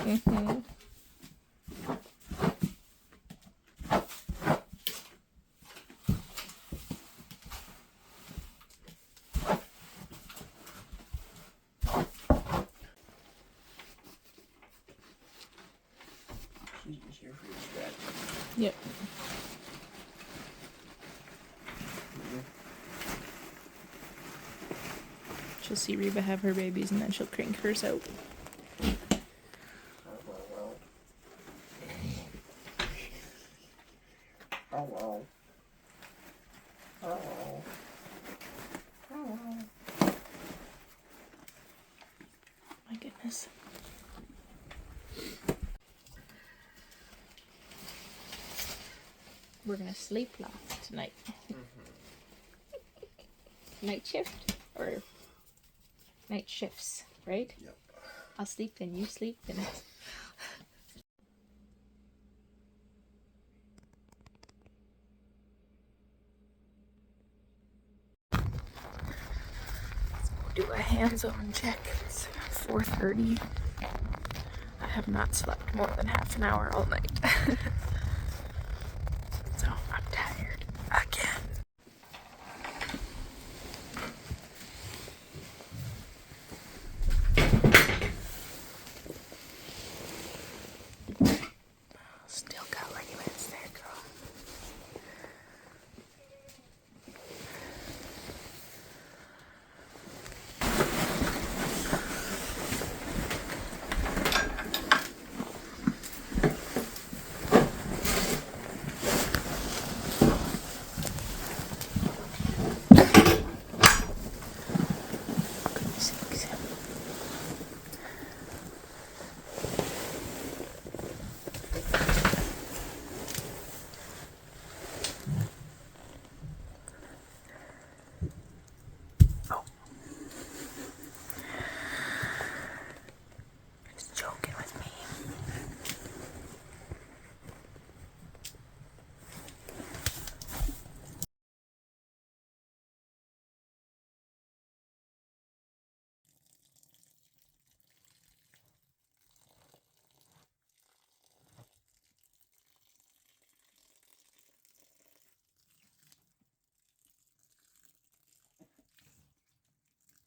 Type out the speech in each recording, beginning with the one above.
Mm-hmm. She's just here for your scratch. Yep. She'll see Reba have her babies and then she'll crank hers out. Hello. Hello. Hello. My goodness. We're gonna sleep loft tonight. Night shift or night shifts, right? Yep. I'll sleep, then you sleep, then do a hands-on check. It's 4:30. I have not slept more than half an hour all night. So I'm tired again. Still got ligaments there, girl.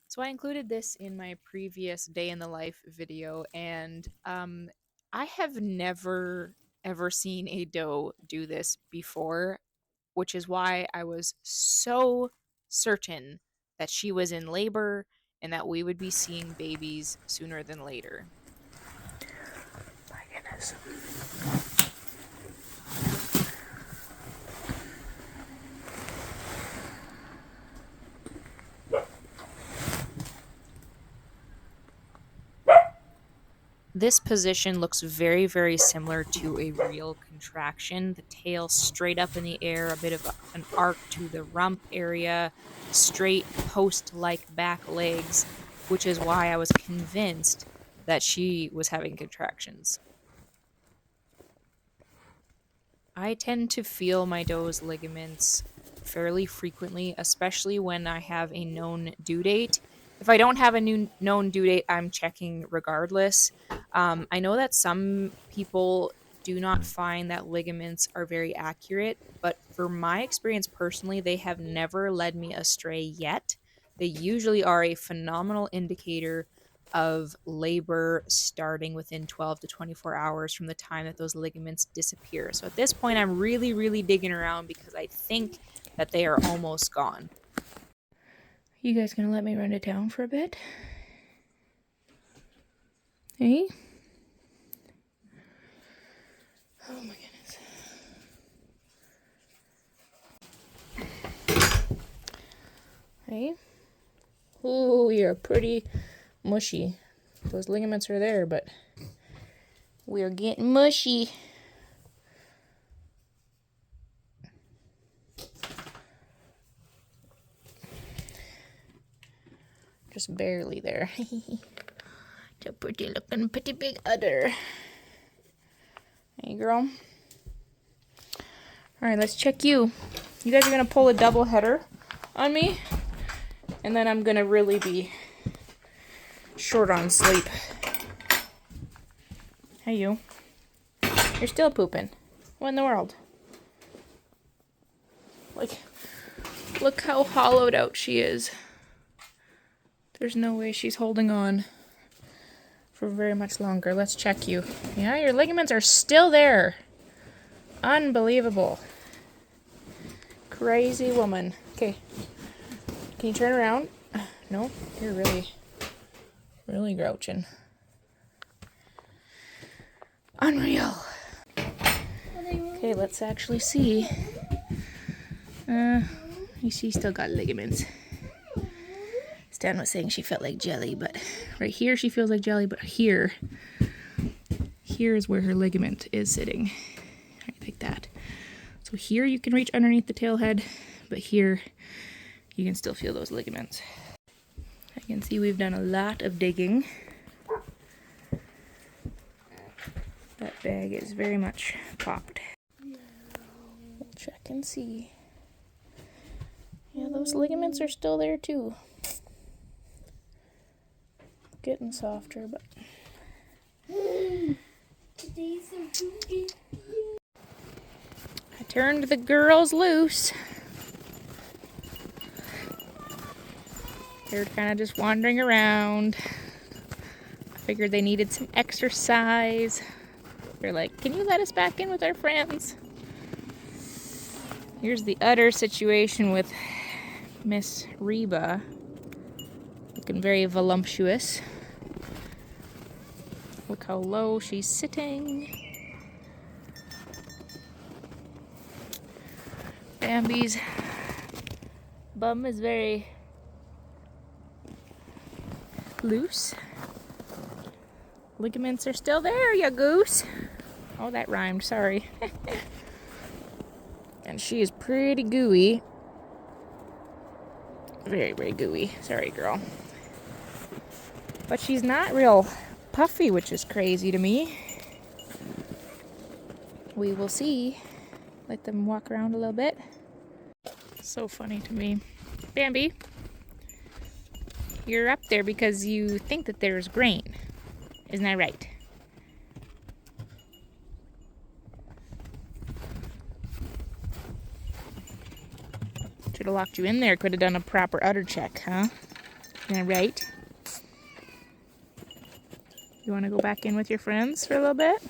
So I included this in my previous day in the life video, and I have never ever seen a doe do this before, which is why I was so certain that she was in labor and that we would be seeing babies sooner than later. My goodness. This position looks very, very similar to a real contraction. The tail straight up in the air, a bit of an arc to the rump area, straight post-like back legs, which is why I was convinced that she was having contractions. I tend to feel my doe's ligaments fairly frequently, especially when I have a known due date. If I don't have a known due date, I'm checking regardless. I know that some people do not find that ligaments are very accurate, but for my experience personally, they have never led me astray yet. They usually are a phenomenal indicator of labor starting within 12 to 24 hours from the time that those ligaments disappear. So at this point, I'm really, really digging around because I think that they are almost gone. You guys gonna let me run it down for a bit? Hey? Oh my goodness. Hey? Ooh, you're pretty mushy. Those ligaments are there, but we're getting mushy. Just barely there. It's a pretty looking, pretty big udder. Hey, girl. Alright, let's check you. You guys are going to pull a double header on me. And then I'm going to really be short on sleep. Hey, you. You're still pooping. What in the world? Like, look how hollowed out she is. There's no way she's holding on for very much longer. Let's check you. Yeah, your ligaments are still there. Unbelievable. Crazy woman. Okay. Can you turn around? No, you're really grouching. Unreal. Okay, let's actually see. You see, still got ligaments. Stan was saying she felt like jelly, but right here she feels like jelly, but here is where her ligament is sitting. Right, like that. So here you can reach underneath the tail head, but here you can still feel those ligaments. I can see we've done a lot of digging. That bag is very much popped. We'll check and see. Yeah, those ligaments are still there too. Getting softer, but... I turned the girls loose. They're kind of just wandering around. I figured they needed some exercise. They're like, can you let us back in with our friends? Here's the utter situation with Miss Reba. Looking very voluptuous. Look how low she's sitting. Bambi's bum is very loose. Ligaments are still there, you goose. Oh, that rhymed, sorry. And she is pretty gooey. Very, very gooey. Sorry, girl. But she's not real puffy, which is crazy to me. We will see. Let them walk around a little bit. So funny to me. Bambi, you're up there because you think that there's grain. Isn't that right? Should have locked you in there. Could have done a proper udder check, huh? Isn't that right? You want to go back in with your friends for a little bit?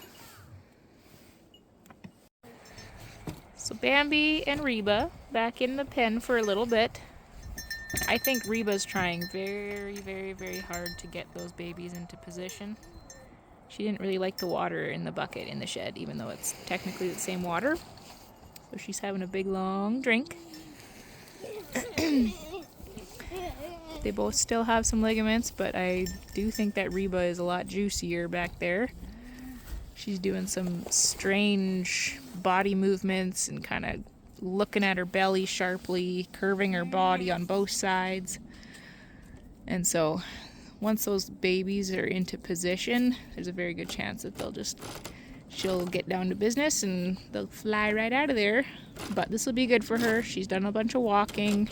So Bambi and Reba back in the pen for a little bit. I think Reba's trying very, very, very hard to get those babies into position. She didn't really like the water in the bucket in the shed, even though it's technically the same water. So she's having a big, long drink. They both still have some ligaments, but I do think that Reba is a lot juicier back there. She's doing some strange body movements and kind of looking at her belly sharply, curving her body on both sides. And so once those babies are into position, there's a very good chance that she'll get down to business and they'll fly right out of there. But this will be good for her. She's done a bunch of walking.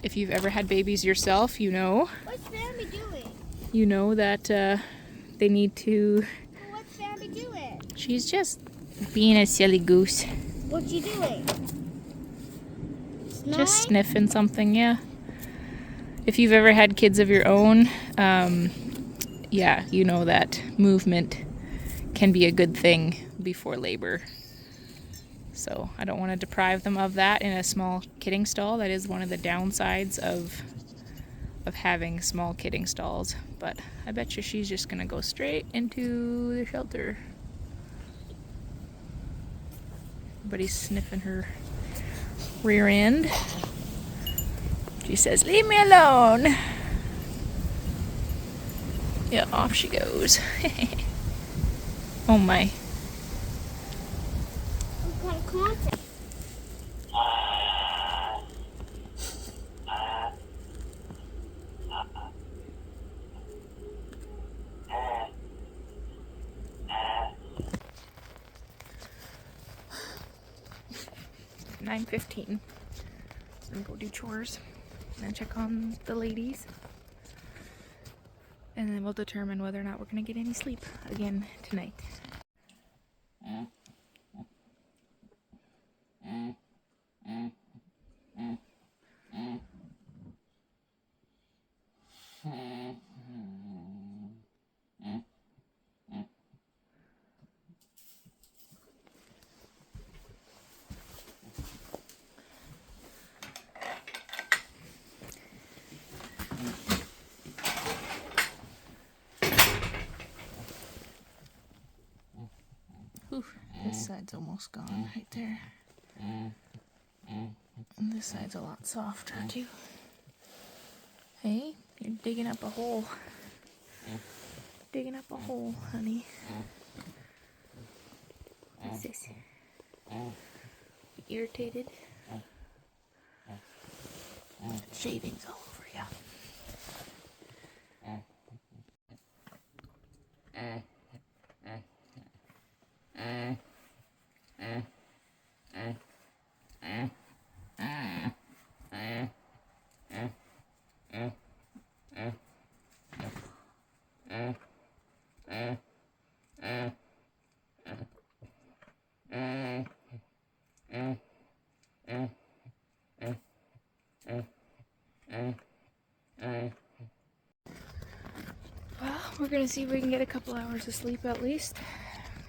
If you've ever had babies yourself, you know. What's Bambi doing? You know that they need to... Well, what's Bambi doing? She's just being a silly goose. What's she doing? Just sniffing something, yeah. If you've ever had kids of your own, yeah, you know that movement can be a good thing before labor. So I don't want to deprive them of that in a small kidding stall. That is one of the downsides of having small kidding stalls. But I bet you she's just going to go straight into the shelter. Everybody's sniffing her rear end. She says, leave me alone. Yeah, off she goes. Oh my. What kind of content? It's 9:15. I'm gonna go do chores and check on the ladies. And then we'll determine whether or not we're going to get any sleep again tonight. Ooh, this side's almost gone right there. And this side's a lot softer too. Hey, you're digging up a hole. Digging up a hole, honey. What's this? You irritated? Shavings all over you. Well, we're gonna see if we can get a couple hours of sleep at least.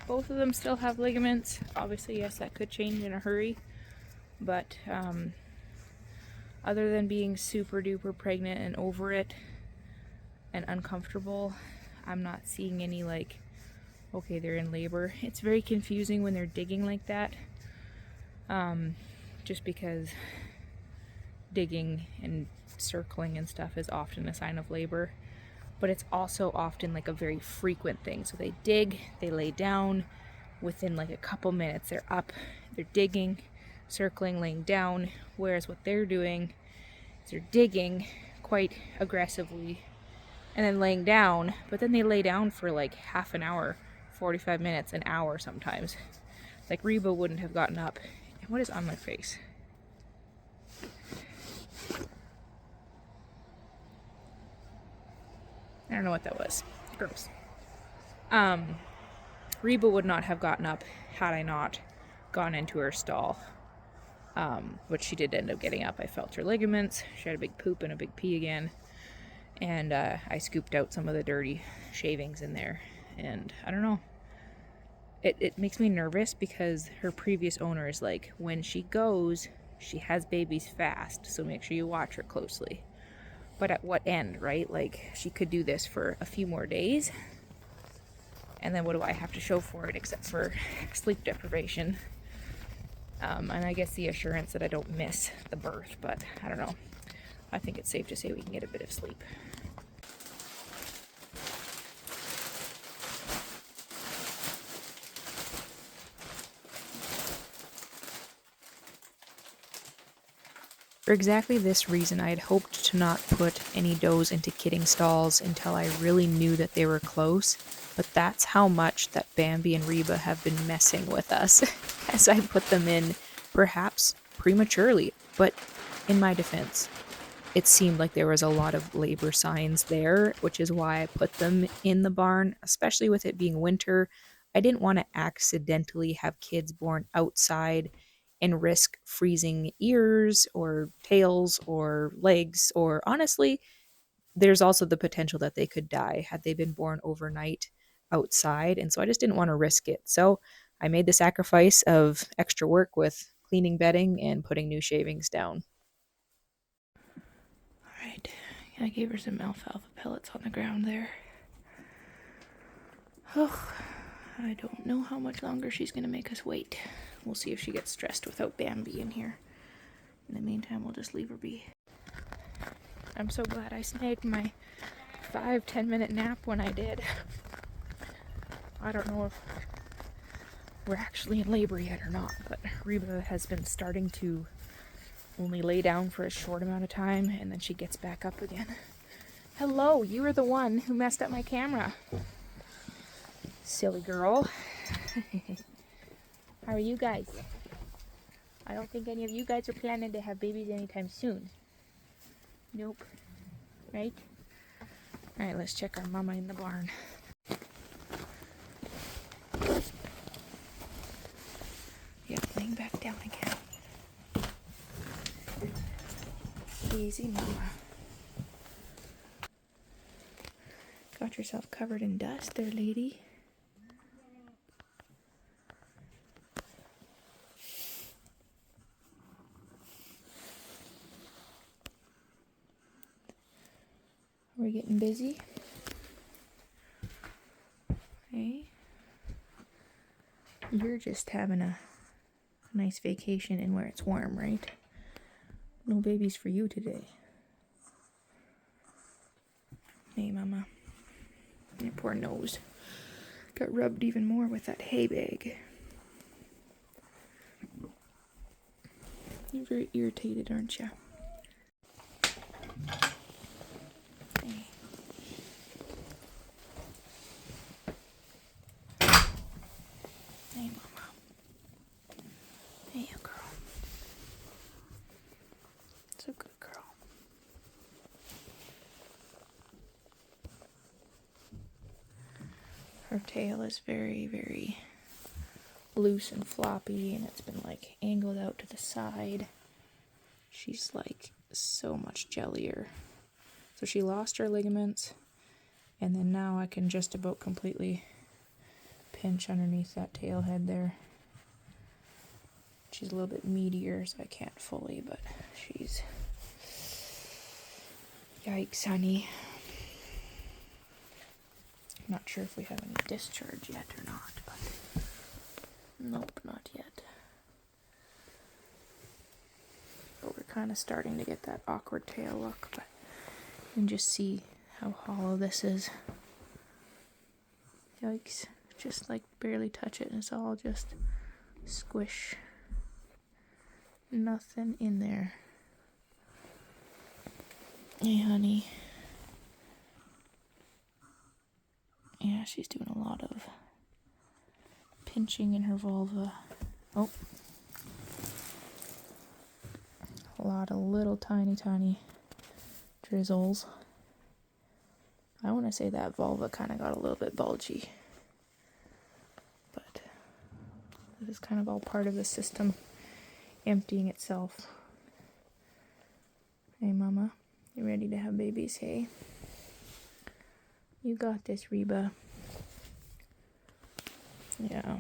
Both of them still have ligaments. Obviously, yes, that could change in a hurry. But other than being super duper pregnant and over it and uncomfortable, I'm not seeing any like, okay, they're in labor. It's very confusing when they're digging like that. Just because digging and circling and stuff is often a sign of labor. But it's also often like a very frequent thing. So they dig, they lay down, within like a couple minutes they're up, they're digging, circling, laying down, whereas what they're doing is they're digging quite aggressively and then laying down, but then they lay down for like half an hour, 45 minutes, an hour sometimes. Like Reba wouldn't have gotten up. And what is on my face? I don't know what that was. Gross. Reba would not have gotten up had I not gone into her stall. But she did end up getting up. I felt her ligaments. She had a big poop and a big pee again. And I scooped out some of the dirty shavings in there. And I don't know. It makes me nervous because her previous owner is like, when she goes, she has babies fast. So make sure you watch her closely. But at what end, right? Like, she could do this for a few more days. And then what do I have to show for it except for sleep deprivation? And I guess the assurance that I don't miss the birth. But I don't know. I think it's safe to say we can get a bit of sleep. For exactly this reason, I had hoped to not put any does into kidding stalls until I really knew that they were close, but that's how much that Bambi and Reba have been messing with us as I put them in, perhaps prematurely, but in my defense, it seemed like there was a lot of labor signs there, which is why I put them in the barn, especially with it being winter. I didn't want to accidentally have kids born outside and risk freezing ears or tails or legs, or honestly, there's also the potential that they could die had they been born overnight outside. And so I just didn't want to risk it. So I made the sacrifice of extra work with cleaning bedding and putting new shavings down. All right, I gave her some alfalfa pellets on the ground there. Oh, I don't know how much longer she's going to make us wait. We'll see if she gets stressed without Bambi in here. In the meantime, we'll just leave her be. I'm so glad I snagged my 5-10 minute nap when I did. I don't know if we're actually in labor yet or not, but Reba has been starting to only lay down for a short amount of time, and then she gets back up again. Hello, you were the one who messed up my camera. Silly girl. How are you guys? I don't think any of you guys are planning to have babies anytime soon. Nope. Right? Alright, let's check our mama in the barn. Yeah, laying back down again. Easy, mama. Got yourself covered in dust there, lady. We're getting busy. Hey. You're just having a nice vacation in where it's warm, right? No babies for you today. Hey, mama. Your poor nose got rubbed even more with that hay bag. You're very irritated, aren't you? Hey. Hey, mama. Hey, you girl. It's a good girl. Her tail is very, very loose and floppy, and it's been like angled out to the side. She's like so much jellier. So she lost her ligaments, and then now I can just about completely pinch underneath that tail head there. She's a little bit meatier, so I can't fully, but she's... Yikes, honey. I'm not sure if we have any discharge yet or not, but nope, not yet. But we're kind of starting to get that awkward tail look, but you can just see how hollow this is. Yikes. Just like barely touch it and it's all just squish. Nothing in there. Hey, honey. Yeah, she's doing a lot of pinching in her vulva. Oh. A lot of little tiny drizzles. I want to say that vulva kind of got a little bit bulgy. But this is kind of all part of the system emptying itself. Hey, mama. You ready to have babies, hey? You got this, Reba. Yeah.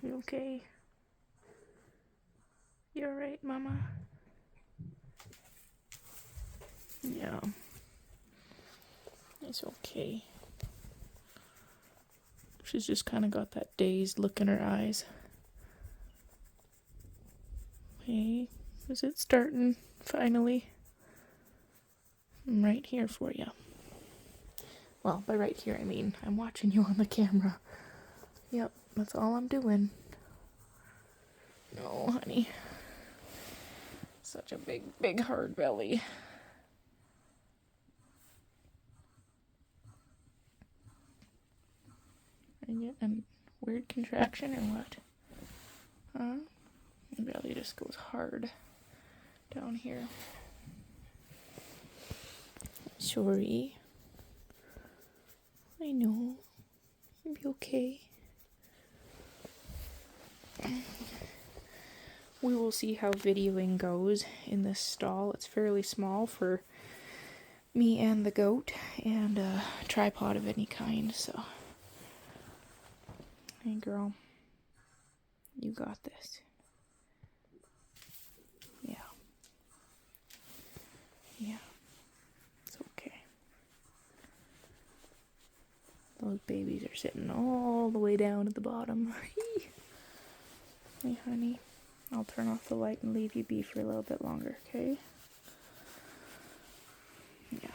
You okay? You alright, mama? Yeah. It's okay. She's just kind of got that dazed look in her eyes. Hey, is it starting finally? I'm right here for you. Well, by right here, I mean I'm watching you on the camera. Yep, that's all I'm doing. No, honey. Such a big hard belly. Are you getting a weird contraction or what? Huh? Your belly just goes hard down here. Sorry. I know. You'll be okay. We will see how videoing goes in this stall. It's fairly small for me and the goat, and a tripod of any kind, so. Hey, girl. You got this. Yeah. Yeah. It's okay. Those babies are sitting all the way down at the bottom. Hey, honey. I'll turn off the light and leave you be for a little bit longer, okay? Yeah.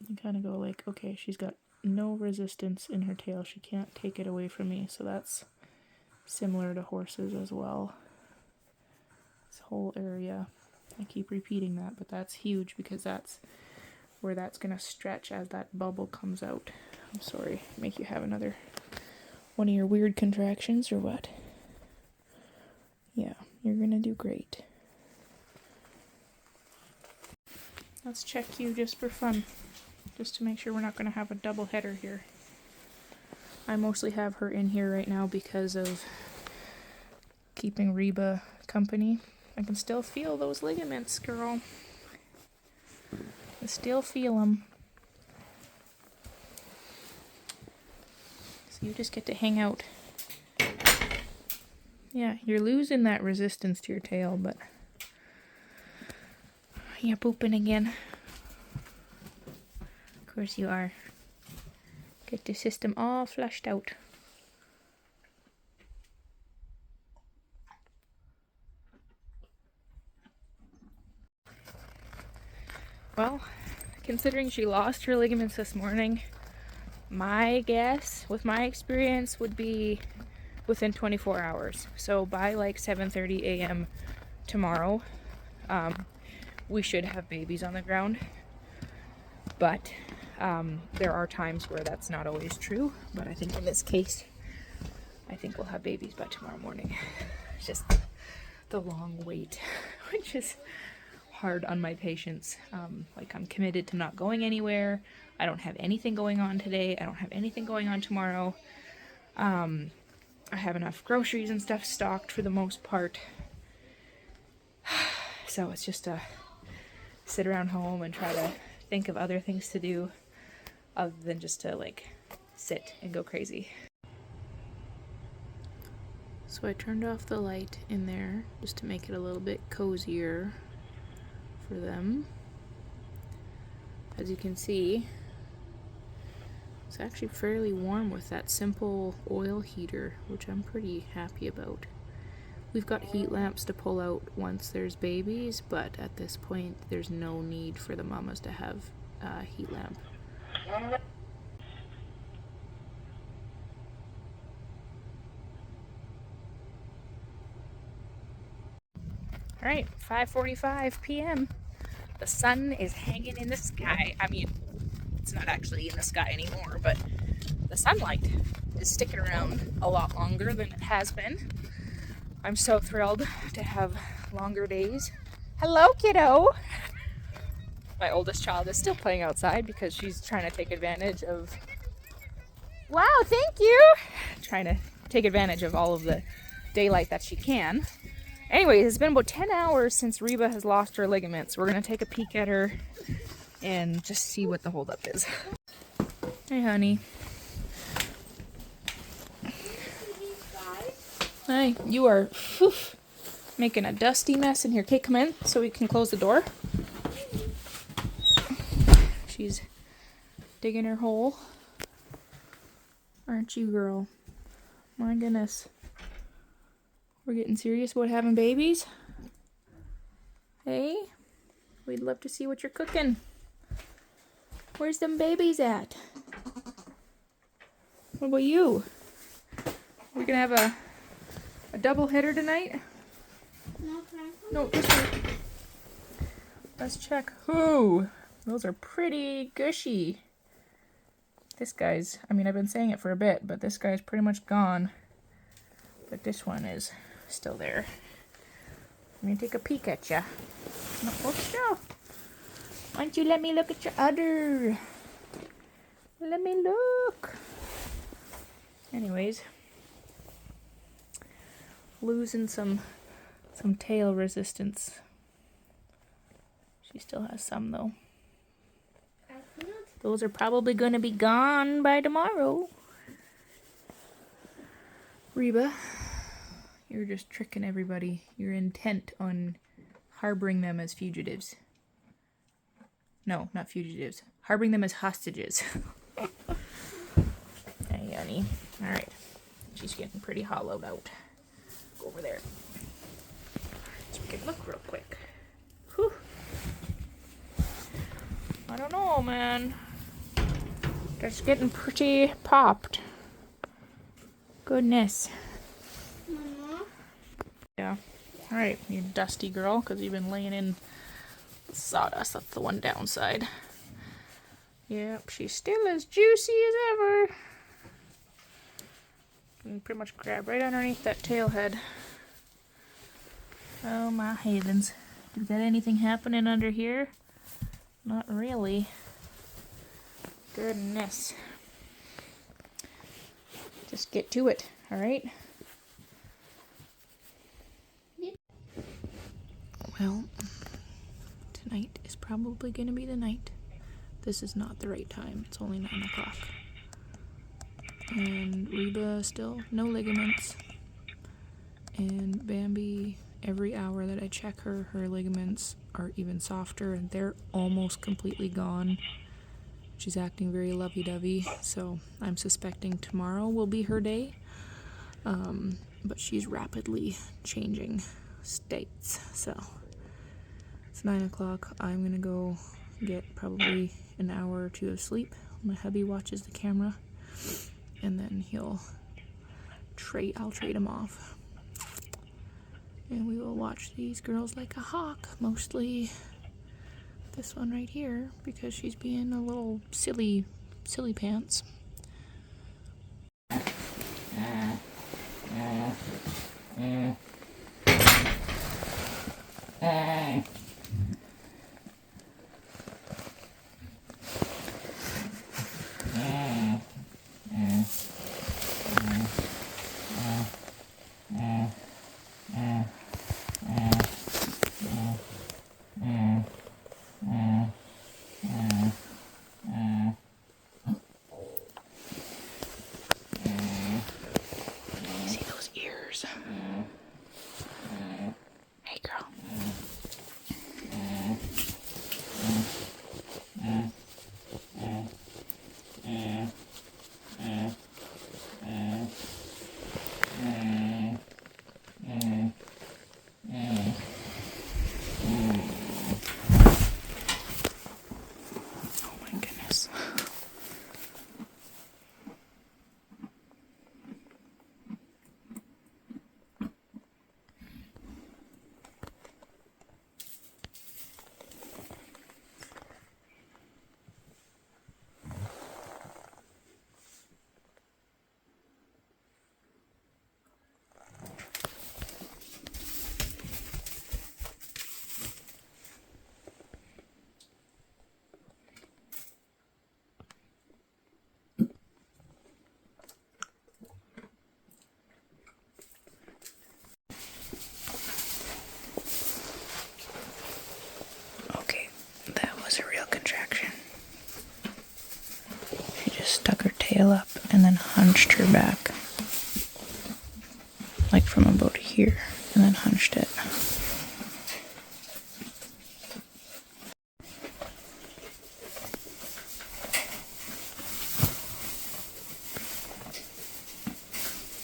You kind of go like, okay, she's got no resistance in her tail. She can't take it away from me, so that's similar to horses as well. So whole area. I keep repeating that, but that's huge because that's where that's gonna stretch as that bubble comes out. I'm sorry, make you have another one of your weird contractions or what? Yeah, you're gonna do great. Let's check you just for fun, just to make sure we're not gonna have a double header here. I mostly have her in here right now because of keeping Reba company. I can still feel those ligaments, girl. I still feel them. So you just get to hang out. Yeah, you're losing that resistance to your tail, but you're pooping again. Of course you are. Get the system all flushed out. Well, considering she lost her ligaments this morning, my guess, with my experience, would be within 24 hours. So by like 7:30 a.m. tomorrow, we should have babies on the ground. But there are times where that's not always true. But I think in this case, I think we'll have babies by tomorrow morning. It's just the long wait, which is hard on my patience. Like, I'm committed to not going anywhere. I don't have anything going on today. I don't have anything going on tomorrow. I have enough groceries and stuff stocked for the most part. So it's just to sit around home and try to think of other things to do other than just to like sit and go crazy. So I turned off the light in there just to make it a little bit cozier for them. As you can see, it's actually fairly warm with that simple oil heater, which I'm pretty happy about. We've got heat lamps to pull out once there's babies, but at this point there's no need for the mamas to have a heat lamp. Alright, 5:45 p.m. The sun is hanging in the sky. I mean, it's not actually in the sky anymore, but the sunlight is sticking around a lot longer than it has been. I'm so thrilled to have longer days. Hello, kiddo! My oldest child is still playing outside because she's trying to take advantage of... Wow, thank you! Trying to take advantage of all of the daylight that she can. Anyways, it's been about 10 hours since Reba has lost her ligaments. We're going to take a peek at her and just see what the holdup is. Hey, honey. Hi, you are making a dusty mess in here. Okay, come in so we can close the door. She's digging her hole. Aren't you, girl? My goodness. We're getting serious about having babies? Hey? We'd love to see what you're cooking. Where's them babies at? What about you? We're gonna have a double header tonight? No, this way. Let's check. Ooh, those are pretty gushy. This guy's, I mean, I've been saying it for a bit, but this guy's pretty much gone. But this one is still there. I'm gonna take a peek at ya. No, oh, no. Why don't you let me look at your udder? Let me look. Anyways, losing some tail resistance. She still has some though. Those are probably gonna be gone by tomorrow. Reba, you're just tricking everybody. You're intent on harboring them as fugitives. No, not fugitives. Harboring them as hostages. Hey, honey. Alright. She's getting pretty hollowed out. Go over there. So we can look real quick. Whew. I don't know, man. That's getting pretty popped. Goodness. Mama? Yeah. Alright, you dusty girl, because you've been laying in sawdust. That's the one downside. Yep, she's still as juicy as ever. You can pretty much grab right underneath that tail head. Oh my heavens. Is that anything happening under here? Not really. Goodness. Just get to it, alright? Well, tonight is probably going to be the night. This is not the right time. It's only 9 o'clock. And Reba still no ligaments. And Bambi, every hour that I check her, her ligaments are even softer and they're almost completely gone. She's acting very lovey-dovey, so I'm suspecting tomorrow will be her day. But she's rapidly changing states, so it's 9 o'clock. I'm gonna go get probably an hour or two of sleep. My hubby watches the camera, and then I'll trade him off. And we will watch these girls like a hawk, mostly this one right here, because she's being a little silly pants. See those ears? Hey, girl. Oh my goodness. Okay, that was a real contraction. She just stuck her tail up and then hunched her back. Like from about here, and then hunched it.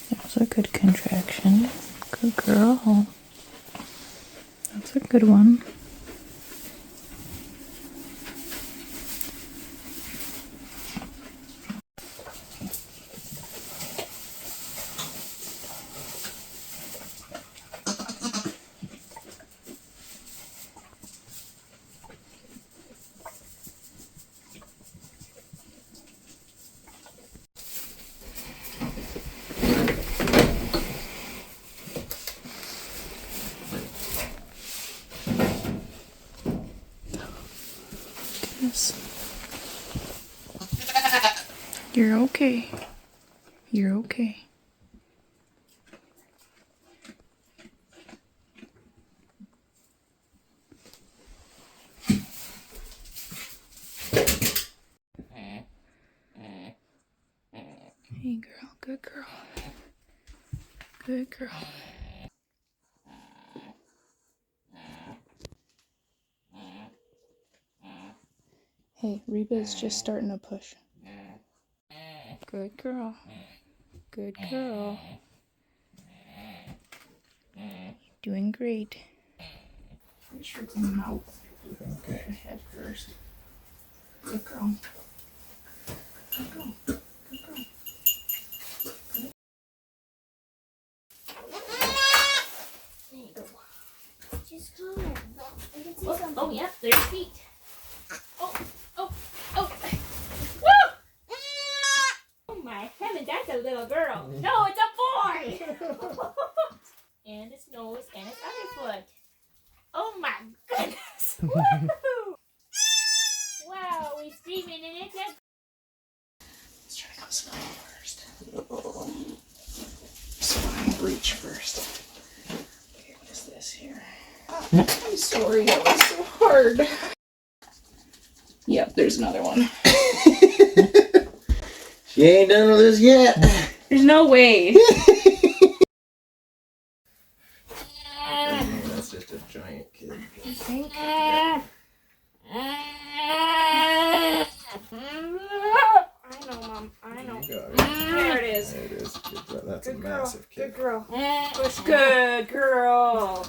That was a good contraction. Good girl. That's a good one. Goodness. You're okay. You're okay. Hey girl, good girl. Good girl. Hey, Reba's just starting to push. Good girl. Good girl. Doing great. Make sure it's in the mouth. Okay. Head first. Good girl. Good girl. Good girl. There you go. screaming and it's a... Let's try to go slow first. Spine reach first. Okay, what is this here? I'm sorry, that was so hard. Yep, there's another one. She ain't done with this yet. There's no way. That's just a giant kid. I know, Mom. I know. You got it. There it is. There it is. Good job. That's a Good girl. massive kid. Good girl. Good girl.